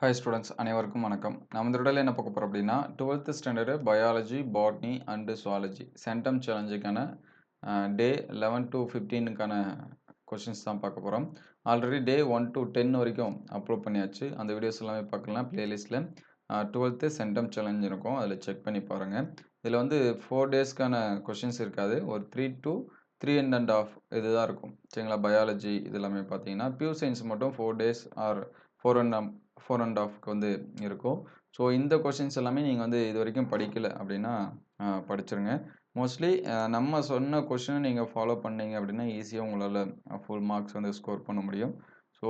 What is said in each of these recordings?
Hi students அனைவருக்கும் வணக்கம். நம்ம இந்த தடவை என்ன பார்க்க போறோம் அப்படின்னா 12th standard biology, botany and zoology centum சேலஞ்சுக்கான டே 11 to 15க்கான கொஷின்ஸ் தான் பார்க்க போகிறோம். ஆல்ரெடி டே 1 to 10 வரைக்கும் அப்லோட் பண்ணியாச்சு. அந்த வீடியோஸ் எல்லாமே பார்க்கலாம் பிளேலிஸ்ட்டில். 12th சென்டம் சேலஞ்ச் இருக்கும், அதில் செக் பண்ணி பாருங்கள். இதில் வந்து 4 டேஸ்க்கான கொஷின்ஸ் இருக்காது, ஒரு 3 to 3.5 இதுதான் இருக்கும். சரிங்களா? பயாலஜி இது எல்லாமே பார்த்தீங்கன்னா பியூர் சயின்ஸ் மட்டும் 4 டேஸ் ஆர் 4.5க்கு வந்து இருக்கும். ஸோ இந்த கொஷின்ஸ் எல்லாமே நீங்கள் வந்து இது வரைக்கும் படிக்கல அப்படின்னா படிச்சிருங்க. மோஸ்ட்லி நம்ம சொன்ன கொஷினை நீங்கள் ஃபாலோ பண்ணீங்க அப்படின்னா ஈஸியாக உங்களால் ஃபுல் மார்க்ஸ் வந்து ஸ்கோர் பண்ண முடியும். ஸோ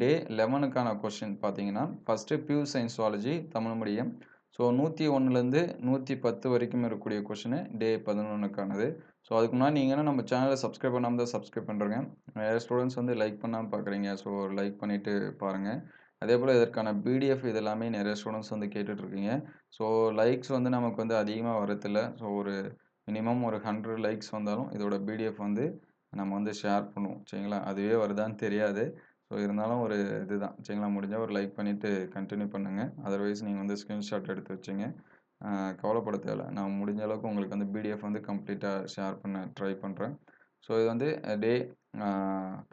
டே 11க்கான கொஷின் பார்த்தீங்கன்னா first pure science zoology Tamil medium. So 101லேருந்து 110 வரைக்கும் இருக்கக்கூடிய கொஷினு டே 11க்கானது. ஸோ அதுக்கு முன்னாடி நீங்கள் நம்ம சேனலை சப்ஸ்கிரைப் பண்ணாமல் தான் சப்ஸ்கிரைப் பண்ணுறேங்க. நிறைய ஸ்டூடெண்ட்ஸ் வந்து லைக் பண்ணாமல் பார்க்குறீங்க. ஸோ லைக் பண்ணிவிட்டு பாருங்கள். அதே போல் இதற்கான பிடிஎஃப் இது எல்லாமே நிறைய ஸ்டூடெண்ட்ஸ் வந்து கேட்டுட்ருக்கீங்க. ஸோ லைக்ஸ் வந்து நமக்கு வந்து அதிகமாக வரதில்ல. ஸோ ஒரு மினிமம் ஒரு 100 லைக்ஸ் வந்தாலும் இதோட பிடிஎஃப் வந்து நம்ம வந்து ஷேர் பண்ணுவோம். சரிங்களா? அதுவே வருதான்னு தெரியாது. ஸோ இருந்தாலும் ஒரு இதுதான். சரிங்களா? முடிஞ்சால் ஒரு லைக் பண்ணிவிட்டு கண்டினியூ பண்ணுங்கள். அதர்வைஸ் நீங்கள் வந்து ஸ்க்ரீன்ஷாட் எடுத்து வச்சுங்க. கவலைப்பட தேவையில்ல. நான் முடிஞ்ச அளவுக்கு உங்களுக்கு வந்து பிடிஎஃப் வந்து கம்ப்ளீட்டாக ஷேர் பண்ண ட்ரை பண்ணுறேன். ஸோ இது வந்து டே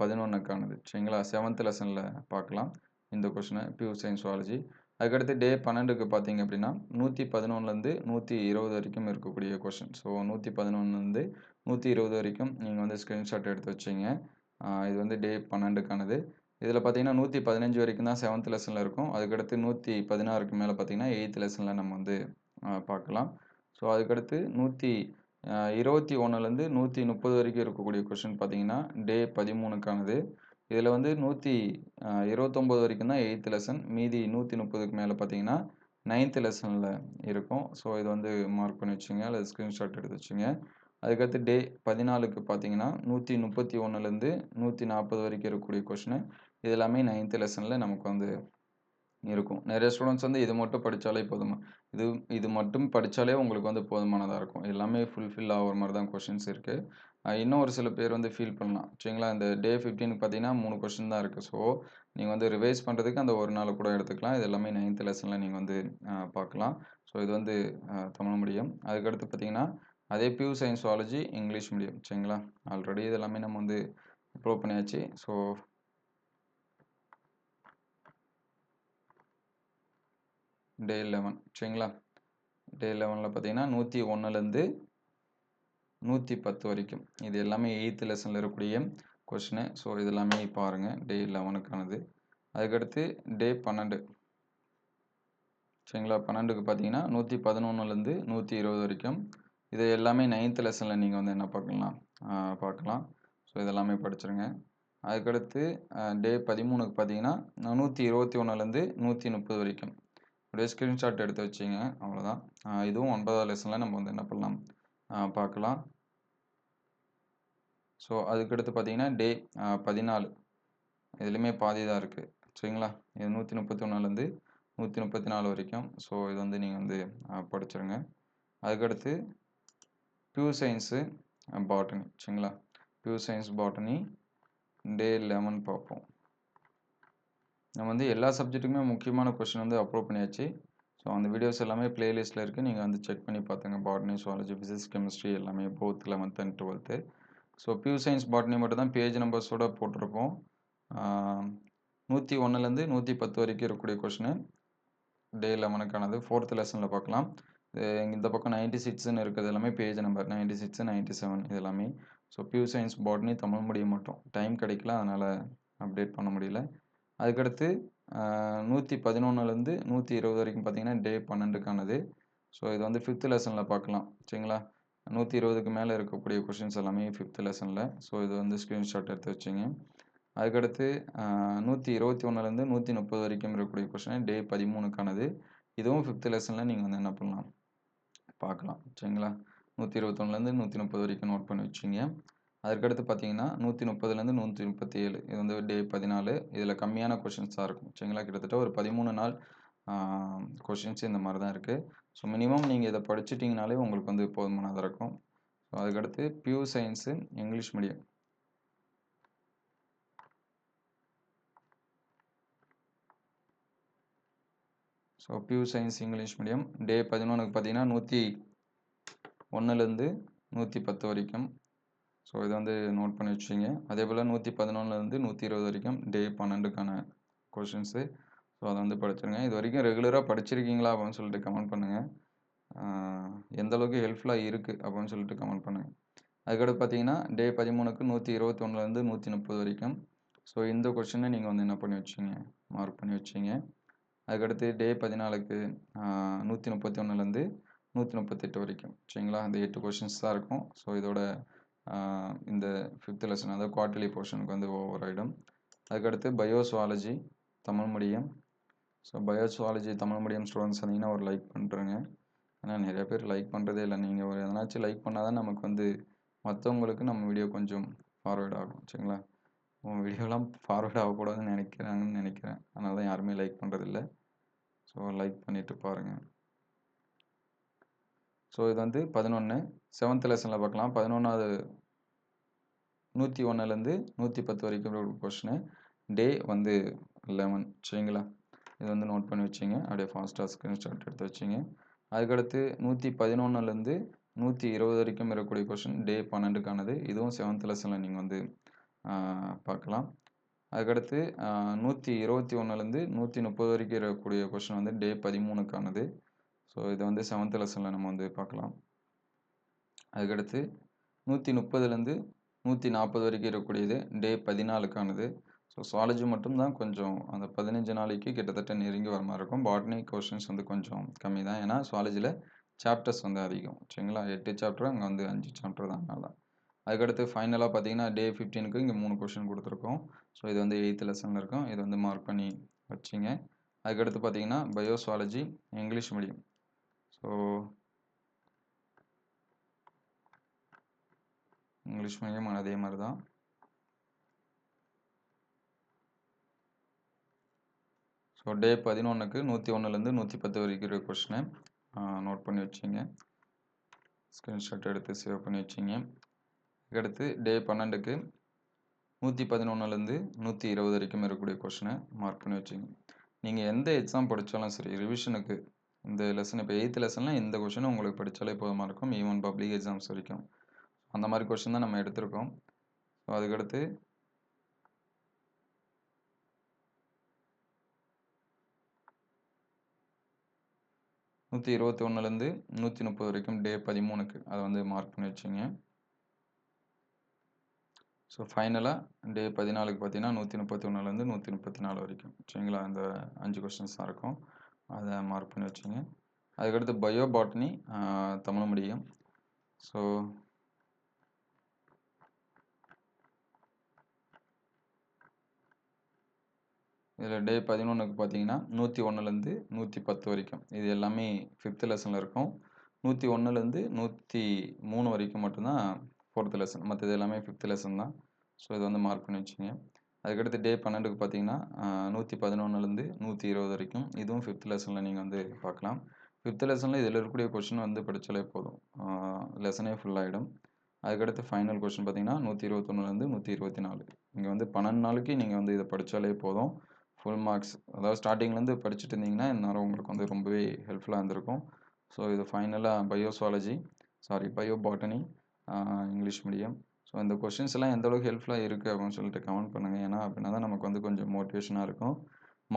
11க்கானது. சரிங்களா? 7th லெசனில் பார்க்கலாம் இந்த கொஷினை, பியூர் சயின்ஸ் சுவாலஜி. அதுக்கடுத்து டே 12க்கு பார்த்தீங்க அப்படின்னா 111லேருந்து 120 வரைக்கும் இருக்கக்கூடிய கொஷின். ஸோ 111லேருந்து 120 வரைக்கும் நீங்கள் வந்து ஸ்க்ரீன்ஷாட் எடுத்து வச்சிங்க. இது வந்து டே 12க்கானது. இதில் பார்த்தீங்கன்னா 115 வரைக்கும் தான் 7th லெசனில் இருக்கும். அதுக்கடுத்து 116க்கு மேலே பார்த்தீங்கன்னா 8th லெசனில் நம்ம வந்து பார்க்கலாம். ஸோ அதுக்கடுத்து 121லேருந்து 130 வரைக்கும் இருக்கக்கூடிய கொஷின் பார்த்தீங்கன்னா டே 13க்கானது. இதில் வந்து 129 வரைக்கும் தான் 8th லெசன். மீதி 130க்கு மேலே பார்த்தீங்கன்னா 9th லெசனில் இருக்கும். ஸோ இது வந்து மார்க் பண்ணி வச்சுங்க, அல்லது ஸ்க்ரீன்ஷாட் எடுத்து வச்சுங்க. அதுக்கடுத்து டே 14க்கு பார்த்தீங்கன்னா 131லேருந்து 140 வரைக்கும் இருக்கக்கூடிய கொஷினு. இது எல்லாமே 9th லெசனில் நமக்கு வந்து இருக்கும். நிறைய ஸ்டூடெண்ட்ஸ் வந்து இது மட்டும் படித்தாலே போதுமா, இது இது மட்டும் படித்தாலே உங்களுக்கு வந்து போதுமானதாக இருக்கும். எல்லாமே ஃபுல்ஃபில் ஆகிற மாதிரி தான் கொஷின்ஸ் இருக்குது. இன்னும் ஒரு சில பேர் வந்து ஃபீல் பண்ணலாம். சரிங்களா? இந்த டே 15க்கு பார்த்தீங்கன்னா 3 கொஷின் தான் இருக்குது. ஸோ நீங்கள் வந்து ரிவைஸ் பண்ணுறதுக்கு அந்த ஒரு நாள் கூட எடுத்துக்கலாம். இது எல்லாமே 9th லெசனில் நீங்கள் வந்து பார்க்கலாம். ஸோ இது வந்து தமிழ் மீடியம். அதுக்கடுத்து பார்த்தீங்கன்னா அதே pure science zoology English medium. சரிங்களா? ஆல்ரெடி இது எல்லாமே நம்ம வந்து அப்லோட் பண்ணியாச்சு. ஸோ டே 11 சரிங்களா? டே 11ல் பார்த்தீங்கன்னா 101லேருந்து 110 வரைக்கும். இது எல்லாமே 8th லெசனில் இருக்கக்கூடிய கொஷினு. ஸோ இது எல்லாமே பாருங்கள், டே 11க்கானது. அதுக்கடுத்து டே 12 சரிங்களா? 12க்கு பார்த்தீங்கன்னா 111லேருந்து 120 வரைக்கும். இது எல்லாமே 9th லெசனில் நீங்கள் வந்து என்ன பார்க்கலாம். ஸோ இதெல்லாமே படிச்சிருங்க. அதுக்கடுத்து டே 13க்கு பார்த்தீங்கன்னா 121லேருந்து 130 வரைக்கும். அப்படியே ஸ்க்ரீன்ஷாட் எடுத்து வச்சிங்க, அவ்வளோதான். இதுவும் 9வது லெசனில் நம்ம வந்து என்ன பண்ணலாம் பார்க்கலாம். ஸோ அதுக்கடுத்து பார்த்தீங்கன்னா டே 14 இதுலேயுமே பாதி தான் இருக்குது. சரிங்களா? இது 131லேருந்து 134 வரைக்கும். ஸோ இது வந்து நீங்கள் வந்து படிச்சிருங்க. அதுக்கடுத்து பியூர் சயின்ஸு பாட்டனி. சரிங்களா? பியூர் சயின்ஸ் பாட்டனி டே 11 பார்ப்போம். நம்ம வந்து எல்லா சப்ஜெக்ட்டுக்குமே முக்கியமான கொஷின் வந்து அப்லோட் பண்ணியாச்சு. ஸோ அந்த வீடியோஸ் எல்லாமே பிளேலிஸ்ட்டில் இருக்குது. நீங்கள் வந்து செக் பண்ணி பார்த்துங்க. பாட்னி, சுவாலஜி, ஃபிசிக்ஸ், கெமிஸ்ட்ரி எல்லாமே both 11th and 12th. So pure science botany மட்டும் தான் பேஜ் நம்பர்ஸோடு போட்டிருப்போம். 101லேருந்து 110 வரைக்கும் இருக்கக்கூடிய கொஷினு டே 11க்கானது 4th லெசனில் பார்க்கலாம். இந்த பக்கம் 96ன்னு இருக்கிறது எல்லாமே பேஜ் நம்பர் 96, 97 இது எல்லாமே. So pure science botany Tamil medium மட்டும் டைம் கிடைக்கல, அதனால் அப்டேட் பண்ண முடியல. அதுக்கடுத்து 111லேருந்து 120 வரைக்கும் பார்த்தீங்கன்னா டே 12க்கானது. ஸோ இது வந்து 5th லெசனில் பார்க்கலாம். சரிங்களா? 120க்கு மேலே இருக்கக்கூடிய கொஷின்ஸ் எல்லாமே 5th லெசனில். ஸோ இது வந்து ஸ்க்ரீன்ஷாட் எடுத்து வச்சுங்க. அதுக்கடுத்து 121லேருந்து 130 வரைக்கும் இருக்கக்கூடிய கொஷின் டே 13க்கானது. இதுவும் 5th லெசனில் நீங்கள் வந்து என்ன பண்ணலாம் பார்க்கலாம். சரிங்களா? 121லேருந்து 130 வரைக்கும் நோட் பண்ணி வச்சுங்க. அதுக்கடுத்து பார்த்தீங்கன்னா 130லேருந்து 137 இது வந்து டே 14. இதில் கம்மியான கொஷின்ஸ் தான் இருக்கும். சரிங்களா? கிட்டத்தட்ட ஒரு 13 நாள் கொஷின்ஸ் இந்த மாதிரி தான் இருக்குது. ஸோ மினிமம் நீங்கள் இதை படிச்சிட்டிங்கனாலே உங்களுக்கு வந்து போதுமானதாக இருக்கும். ஸோ அதுக்கடுத்து pure science English medium. So pure science English medium day 11க்கு பார்த்தீங்கன்னா 101லேருந்து 110 வரைக்கும். ஸோ இதை வந்து நோட் பண்ணி வச்சுங்க. அதே போல் 111லேருந்து 120 வரைக்கும் டே 12க்கான கொஷின்ஸு. ஸோ அதை வந்து படிச்சிருங்க. இது வரைக்கும் ரெகுலராக படிச்சிருக்கீங்களா அப்படின்னு சொல்லிட்டு கமெண்ட் பண்ணுங்கள். எந்த அளவுக்கு ஹெல்ப்ஃபுல்லாக இருக்குது அப்படின்னு சொல்லிட்டு கமெண்ட் பண்ணுங்கள். அதுக்கடுத்து பார்த்தீங்கன்னா டே 13க்கு 121லேருந்து 130 வரைக்கும். ஸோ இந்த கொஷினை நீங்கள் வந்து என்ன பண்ணி வச்சிங்க, மார்க் பண்ணி வச்சிங்க. அதுக்கடுத்து டே 14க்கு 131லேருந்து 138 வரைக்கும். சரிங்களா, அந்த 8 கொஷின்ஸ் தான் இருக்கும். ஸோ இதோட இந்த 5th லெசன் அதாவது குவார்டர்லி போர்ஷனுக்கு வந்து ஓவர் ஆகிடும். அதுக்கடுத்து பயோசுவாலஜி Tamil medium. So பயோசுவாலஜி Tamil medium students வந்தீங்கன்னா ஒரு லைக் பண்ணுறேங்க. ஏன்னா நிறைய பேர் லைக் பண்ணுறதே இல்லை. நீங்கள் ஒரு எதனாச்சும் லைக் பண்ணால் தான் நமக்கு வந்து மற்றவங்களுக்கு நம்ம வீடியோ கொஞ்சம் ஃபார்வேர்ட் ஆகும். சரிங்களா, உங்கள் வீடியோலாம் ஃபார்வேர்ட் ஆகக்கூடாதுன்னு நினைக்கிறேன். அதனால தான் யாருமே லைக் பண்ணுறதில்ல. ஸோ லைக் பண்ணிவிட்டு பாருங்கள். ஸோ இது வந்து 11 7th லெசனில் பார்க்கலாம். 11வது 101லேருந்து 110 வரைக்கும் ஒரு கொஷினு. டே வந்து 11. சரிங்களா, இது வந்து நோட் பண்ணி வச்சிங்க. அப்படியே ஃபாஸ்ட்டாக ஸ்க்ரீன்ஷாட் எடுத்து வச்சிங்க. அதுக்கடுத்து 111லேருந்து 120 வரைக்கும் இருக்கக்கூடிய கொஷின் டே 12க்கானது. இதுவும் 7th லெசனில் நீங்கள் வந்து பார்க்கலாம். அதுக்கடுத்து 121லேருந்து 130 வரைக்கும் இருக்கக்கூடிய கொஷின் வந்து டே 13க்கானது. ஸோ இதை வந்து 7th லெசனில் நம்ம வந்து பார்க்கலாம். அதுக்கடுத்து 130லேருந்து 140 வரைக்கும் இருக்கக்கூடியது டே 14க்கானது. ஸோ சுவாலஜி மட்டும்தான் கொஞ்சம் அந்த 15 நாளைக்கு கிட்டத்தட்ட நெருங்கி வர மாதிரி இருக்கும். பாட்னி கொஷின்ஸ் வந்து கொஞ்சம் கம்மி தான். ஏன்னா சுவாலஜியில் சாப்டர்ஸ் வந்து அதிகம். சரிங்களா, 8 சாப்டர், அங்கே வந்து 5 சாப்டர் தான். அதனால அதுக்கடுத்து ஃபைனலாக பார்த்தீங்கன்னா டே 15க்கு இங்கே 3 கொஷின் கொடுத்துருக்கோம். ஸோ இது வந்து 8th லெசனில் இருக்கும். இது வந்து மார்க் பண்ணி வச்சிங்க. அதுக்கடுத்து பார்த்தீங்கன்னா பயோசுவாலஜி English medium. So English medium அதே மாதிரி தான். ஸோ டே 11க்கு 101லேருந்து 110 வரைக்கும் இருக்கிற கொஷினை நோட் பண்ணி வச்சிங்க. ஸ்க்ரீன்ஷாட் எடுத்து சேவ் பண்ணி வச்சிங்க. அதுக்கடுத்து டே 12க்கு 111லேருந்து 120 வரைக்கும் இருக்கக்கூடிய கொஷினை மார்க் பண்ணி வச்சிங்க. நீங்கள் எந்த எக்ஸாம் படித்தாலும் சரி, ரிவிஷனுக்கு இந்த லெசன் இப்போ 8th லெசனில் இந்த கொஷினை உங்களுக்கு படித்தாலே போதுமாக இருக்கும். ஈவன் பப்ளிக் எக்ஸாம்ஸ் வரைக்கும் அந்த மாதிரி கொஷின் தான் நம்ம எடுத்திருக்கோம். ஸோ அதுக்கடுத்து 121லேருந்து 130 வரைக்கும் டே 13க்கு அதை வந்து மார்க் பண்ணி வச்சிங்க. ஸோ ஃபைனலாக டே 14க்கு பார்த்தீங்கன்னா 131லேருந்து 134 வரைக்கும். சரிங்களா, அந்த 5 கொஷின்ஸ் தான் இருக்கும். அதை மார்க் பண்ணி வச்சிங்க. அதுக்கடுத்து bio botany Tamil medium. So இதில் டே 11க்கு பார்த்தீங்கன்னா 101லேருந்து 110 வரைக்கும். இது எல்லாமே 5th லெசனில் இருக்கும். 101லேருந்து 103 வரைக்கும் மட்டும்தான் 4th லெசன். மற்றது எல்லாமே 5th லெசன் தான். ஸோ இதை வந்து மார்க் பண்ணி வச்சிங்க. அதுக்கடுத்து டே 12க்கு பார்த்தீங்கன்னா 111லேருந்து 120 வரைக்கும். இதுவும் 5th லெசனில் நீங்கள் வந்து பார்க்கலாம். 5th லெசனில் இதில் இருக்கக்கூடிய கொஷின் வந்து படித்தாலே போதும், லெசனே ஃபுல்லாகிடும். அதுக்கடுத்து ஃபைனல் கொஷின் பார்த்தீங்கன்னா 121லேருந்து 124. இங்கே வந்து 12 நாளைக்கு நீங்கள் வந்து இதை படித்தாலே போதும், ஃபுல் மார்க்ஸ். அதாவது ஸ்டார்டிங்லேருந்து படிச்சுட்டு இருந்தீங்கன்னா இந்நேரம் உங்களுக்கு வந்து ரொம்பவே ஹெல்ப்ஃபுல்லாக இருந்திருக்கும். ஸோ இது ஃபைனலாக bio botany English medium. So இந்த கொஷின்ஸ் எல்லாம் எந்த அளவுக்கு ஹெல்ப்ஃபுல்லாக இருக்குது அப்படின்னு சொல்லிட்டு கமெண்ட் பண்ணுங்கள். ஏன்னா அப்படின்னா தான் நமக்கு வந்து கொஞ்சம் மோட்டிவேஷனாக இருக்கும்.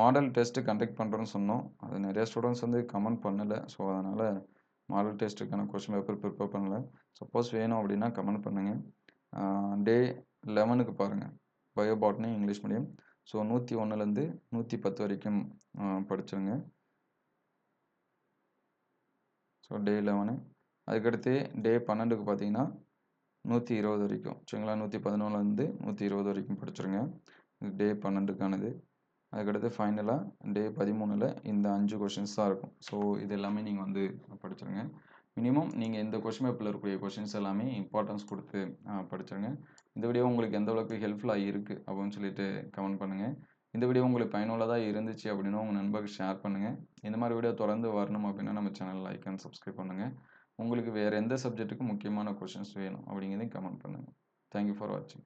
மாடல் டெஸ்ட்டு கண்டக்ட் பண்ணுறோன்னு சொன்னோம். அது நிறைய ஸ்டூடெண்ட்ஸ் வந்து கமெண்ட் பண்ணலை. ஸோ அதனால் மாடல் டெஸ்ட்டுக்கான கொஷின் பேப்பர் ப்ரிப்பேர் பண்ணலை. சப்போஸ் வேணும் அப்படின்னா கமெண்ட் பண்ணுங்கள். டே 11க்கு பாருங்கள், bio botany English medium. So 101லேருந்து 110 வரைக்கும் படிச்சுருங்க. So day 11. அதுக்கடுத்து டே 12க்கு பார்த்தீங்கன்னா 120 வரைக்கும். சரிங்களா, 111லேருந்து 120 வரைக்கும் படிச்சுருங்க. இது டே 12க்கானது. அதுக்கடுத்து ஃபைனலாக டே 13ல் இந்த 5 கொஷின்ஸ் தான் இருக்கும். ஸோ இது எல்லாமே நீங்கள் வந்து படிச்சுருங்க. மினிமம் நீங்கள் இந்த கொஷின் பேப்பரில் இருக்கக்கூடிய கொஷின்ஸ் எல்லாமே இம்பார்ட்டன்ஸ் கொடுத்து படிச்சுருங்க. இந்த வீடியோ உங்களுக்கு எந்த அளவுக்கு ஹெல்ப்ஃபுல்லாக இருக்குது அப்படின்னு சொல்லிட்டு கமெண்ட் பண்ணுங்கள். இந்த வீடியோ உங்களுக்கு பயனுள்ளதாக இருந்துச்சு அப்படின்னா உங்கள் நண்பர்களுக்கு ஷேர் பண்ணுங்கள். இந்த மாதிரி வீடியோ தொடர்ந்து வரணும் அப்படின்னா நம்ம சேனல் லைக் அண்ட் சப்ஸ்கிரைப் பண்ணுங்கள். உங்களுக்கு வேறு எந்த சப்ஜெக்ட்டுக்கு முக்கியமான கொஷின்ஸ் வேணும் அப்படிங்கிறதையும் கமெண்ட் பண்ணுங்கள். தேங்க்யூ ஃபார் வாட்சிங்.